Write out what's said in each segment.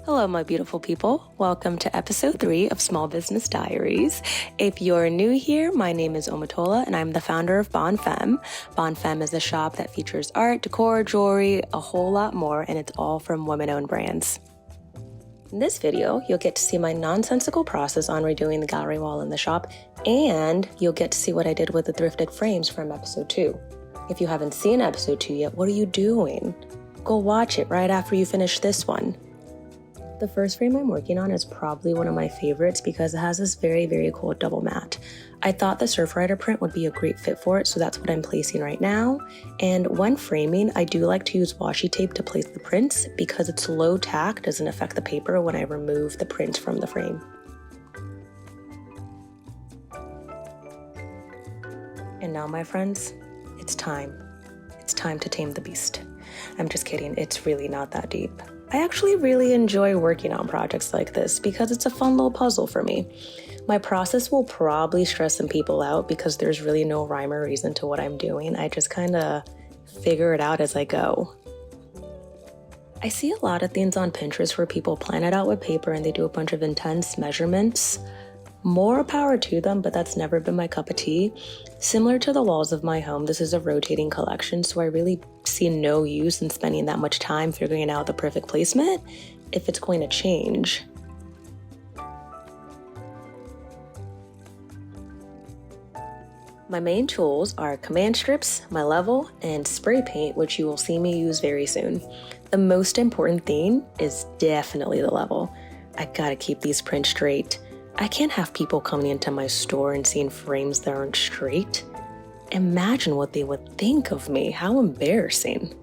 Hello, my beautiful people. Welcome to episode 3 of Small Business Diaries. If you're new here, my name is Omatola and I'm the founder of Femmes. Femmes is a shop that features art, decor, jewelry, a whole lot more, and it's all from women-owned brands. In this video, you'll get to see my nonsensical process on redoing the gallery wall in the shop, and you'll get to see what I did with the thrifted frames from episode 2. If you haven't seen episode 2 yet, what are you doing? Go watch it right after you finish this one. The first frame I'm working on is probably one of my favorites because it has this very cool double matte. I thought the Surfrider print would be a great fit for it, so that's what I'm placing right now. And when framing, I do like to use washi tape to place the prints because its low tack doesn't affect the paper when I remove the print from the frame. And now, my friends, it's time. It's time to tame the beast. I'm just kidding, it's really not that deep. I actually really enjoy working on projects like this because it's a fun little puzzle for me. My process will probably stress some people out because there's really no rhyme or reason to what I'm doing. I just kind of figure it out as I go. I see a lot of things on Pinterest where people plan it out with paper and they do a bunch of intense measurements. More power to them, but that's never been my cup of tea. Similar to the walls of my home, this is a rotating collection, so I really see no use in spending that much time figuring out the perfect placement if it's going to change. My main tools are command strips, my level, and spray paint, which you will see me use very soon. The most important thing is definitely the level. I gotta keep these prints straight. I can't have people coming into my store and seeing frames that aren't straight. Imagine what they would think of me. How embarrassing.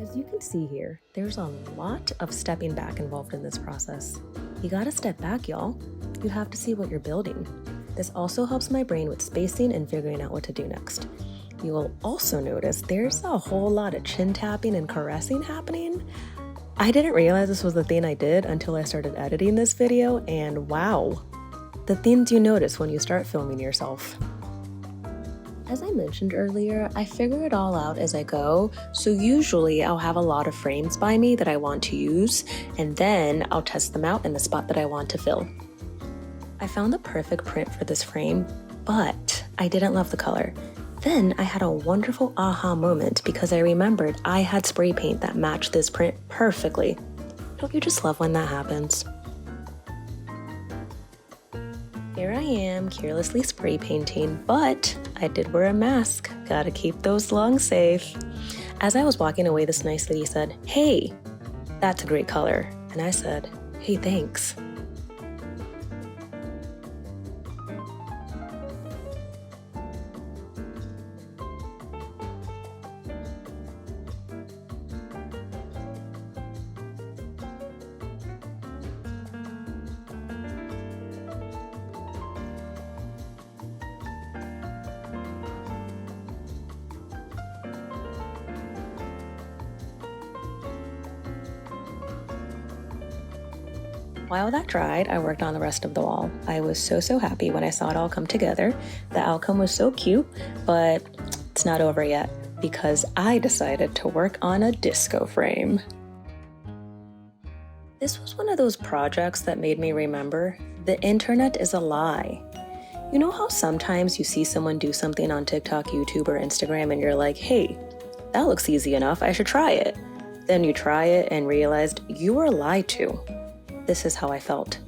As you can see here, there's a lot of stepping back involved in this process. You gotta step back, y'all. You have to see what you're building. This also helps my brain with spacing and figuring out what to do next. You will also notice there's a whole lot of chin tapping and caressing happening. I didn't realize this was the thing I did until I started editing this video, and wow, the things you notice when you start filming yourself. As I mentioned earlier, I figure it all out as I go, so usually I'll have a lot of frames by me that I want to use, and then I'll test them out in the spot that I want to fill. I found the perfect print for this frame, but I didn't love the color. Then I had a wonderful aha moment because I remembered I had spray paint that matched this print perfectly. Don't you just love when that happens? Here I am, carelessly spray painting, but I did wear a mask. Gotta keep those lungs safe. As I was walking away, this nice lady said, "Hey, that's a great color." And I said, "Hey, thanks." While that dried, I worked on the rest of the wall. I was so happy when I saw it all come together. The outcome was so cute, but it's not over yet because I decided to work on a disco frame. This was one of those projects that made me remember the internet is a lie. You know how sometimes you see someone do something on TikTok, YouTube, or Instagram and you're like, "Hey, that looks easy enough, I should try it." Then you try it and realized you were lied to. This is how I felt.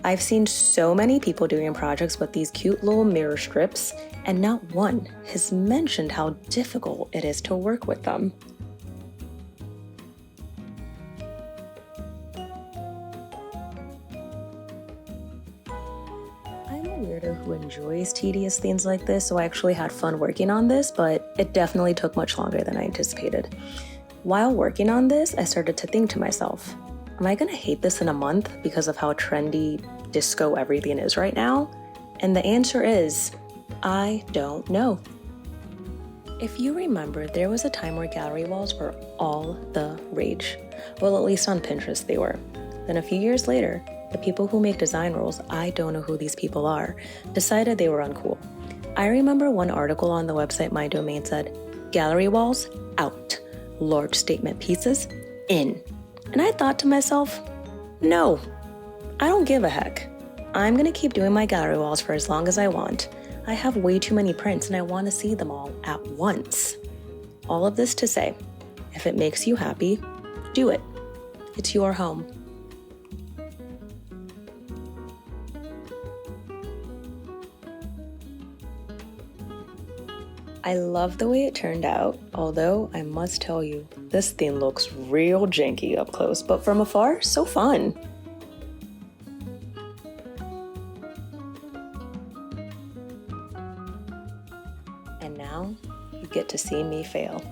I've seen so many people doing projects with these cute little mirror strips, and not one has mentioned how difficult it is to work with them. I'm a weirdo who enjoys tedious things like this, so I actually had fun working on this, but it definitely took much longer than I anticipated. While working on this, I started to think to myself, am I gonna hate this in a month because of how trendy disco everything is right now? And the answer is, I don't know. If you remember, there was a time where gallery walls were all the rage. Well, at least on Pinterest they were. Then a few years later, the people who make design rules, I don't know who these people are, decided they were uncool. I remember one article on the website My Domain said, "Gallery walls out, large statement pieces in." And I thought to myself, no, I don't give a heck. I'm gonna keep doing my gallery walls for as long as I want. I have way too many prints and I want to see them all at once. All of this to say, if it makes you happy, do it. It's your home. I love the way it turned out, although I must tell you, this thing looks real janky up close, but from afar, so fun. And now, you get to see me fail.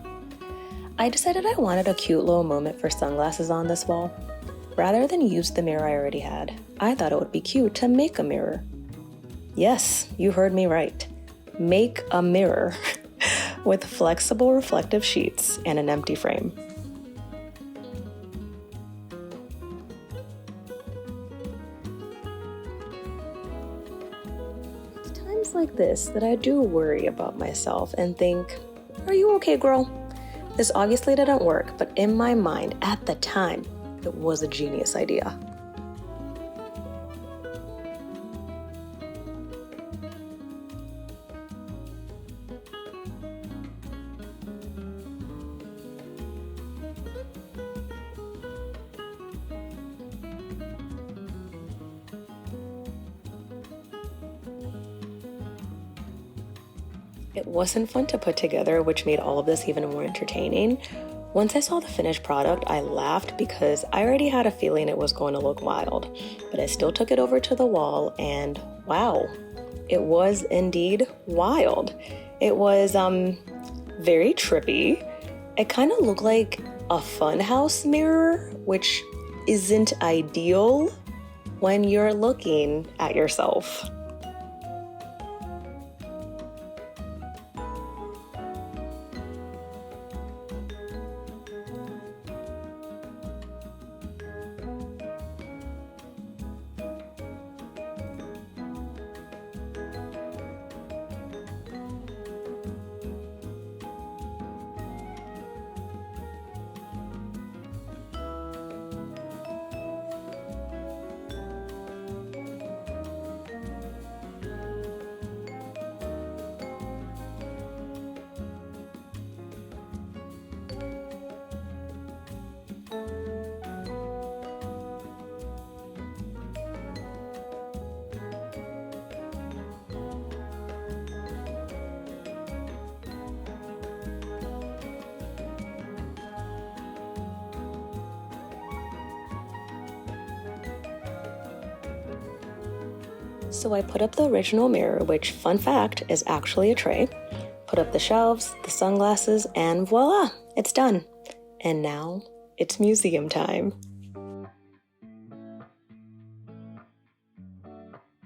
I decided I wanted a cute little moment for sunglasses on this wall. Rather than use the mirror I already had, I thought it would be cute to make a mirror. Yes, you heard me right. Make a mirror with flexible reflective sheets and an empty frame. It's times like this that I do worry about myself and think, are you okay, girl? This obviously didn't work, but in my mind, at the time, it was a genius idea. It wasn't fun to put together, which made all of this even more entertaining. Once I saw the finished product, I laughed because I already had a feeling it was going to look wild, but I still took it over to the wall and wow, it was indeed wild. It was very trippy. It kind of looked like a funhouse mirror, which isn't ideal when you're looking at yourself. So I put up the original mirror, which, fun fact, is actually a tray, put up the shelves, the sunglasses, and voila, it's done. And now it's museum time.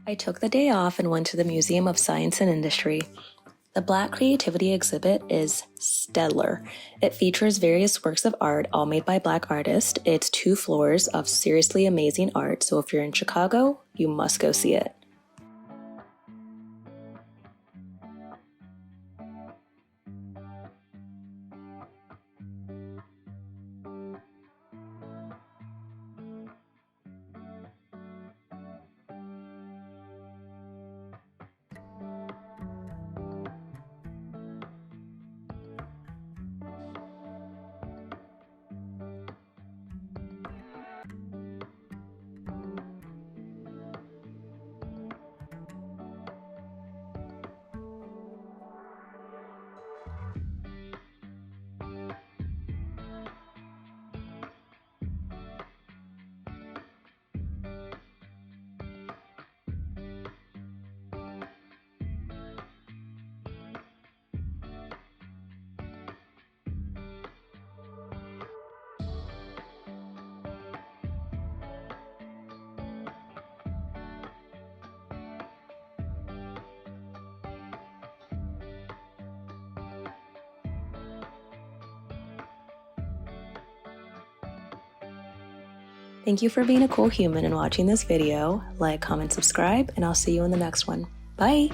I took the day off and went to the Museum of Science and Industry. The Black Creativity exhibit is stellar. It features various works of art, all made by Black artists. It's 2 floors of seriously amazing art, so if you're in Chicago, you must go see it. Thank you for being a cool human and watching this video. Like, comment, subscribe, and I'll see you in the next one. Bye!